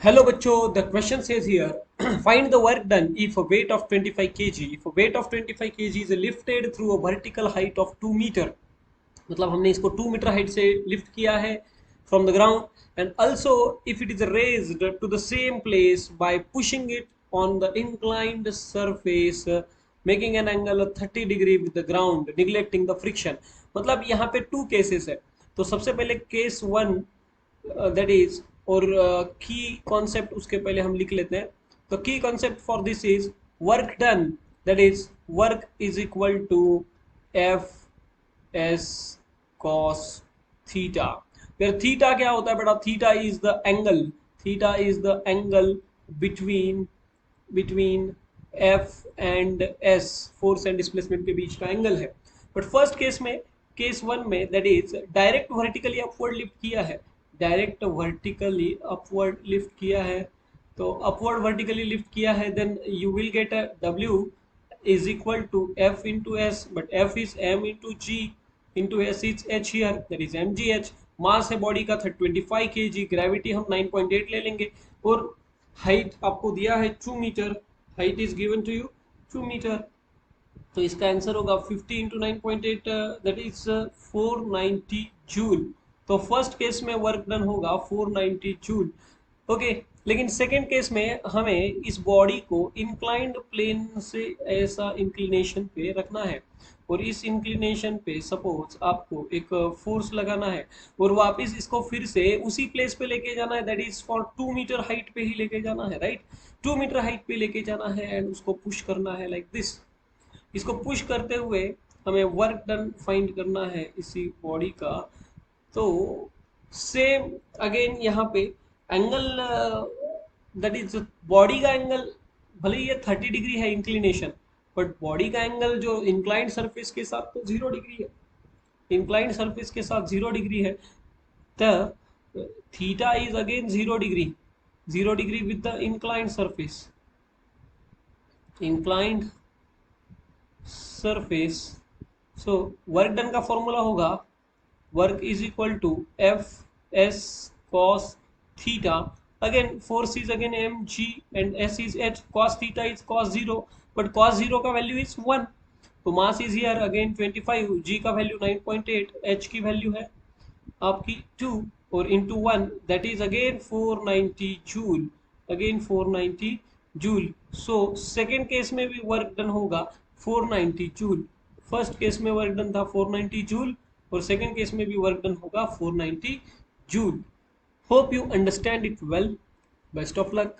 Hello बच्चों, the question says here, find the work done if a weight of 25 kg. If a weight of 25 kg is lifted through a vertical height of 2 meter. मतलब हमने इसको 2 meter height से lift किया है from the ground, and also if it is raised to the same place by pushing it on the inclined surface, making an angle of 30 degree with the ground, neglecting the friction. मतलब यहाँ पे to cases है. तो सबसे पहले case one, that is, और की concept उसके पहले हम लिख लेते हैं. तो की concept for this is work done, that is work is equal to F S cos theta. फिर थीटा क्या होता है बेटा? Theta is the angle, theta is the angle between between F and S, force and displacement के बीच का angle है. But first case में, केस वन में, that is direct vertically upward lift किया है, डायरेक्ट वर्टिकली अपवर्ड लिफ्ट किया है. तो अपवर्ड वर्टिकली लिफ्ट किया है, then you will get a W is equal to F into S, but F is M into G into S is H here, that is mgh. मास है body का 25 kg, gravity हम 9.8 ले लेंगे, और height आपको दिया है 2 meter, height is given to you 2 meter. तो इसका आंसर होगा 50 इंटू 9.8, दैट इज 490 जूल. तो फर्स्ट केस में वर्क डन होगा 490 जूल. ओके, लेकिन सेकेंड केस में हमें इस बॉडी को इंक्लाइंड प्लेन से ऐसा इंक्लिनेशन पे रखना है, और इस इंक्लिनेशन पे सपोज आपको एक फोर्स लगाना है, और वापस इसको फिर से उसी प्लेस पे लेके जाना है, that is for 2 meter height पे ही लेके जाना है, राइट. 2 मीटर हाइट पे लेके जाना है एंड उसको पुश करना है लाइक दिस. इसको पुश करते हुए हमें वर्क डन फाइंड करना है इसी बॉडी का. तो सेम अगेन यहाँ पे एंगल, दैट इज बॉडी का एंगल, भले ये 30 डिग्री है इंक्लिनेशन, बट बॉडी का एंगल जो इंक्लाइंड सरफेस के साथ तो 0 डिग्री है, इंक्लाइंड सरफेस के साथ 0 डिग्री है. तो theta is again 0 degree, 0 degree with the inclined surface, inclined surface. So work done का फॉर्मूला होगा work is equal to F S cos theta. Again force is again M G and S is H, cos theta is cos zero, but cos zero का value is 1. तो mass is here again 25, G का value 9.8, H की value है आपकी 2, और into 1, that is again 490 joule, again 490 joule. So second case में भी work done होगा 490 जूल. फर्स्ट केस में वर्क डन था 490 जूल, और सेकेंड केस में भी वर्क डन होगा 490 joule. Hope you understand it well. Best of luck.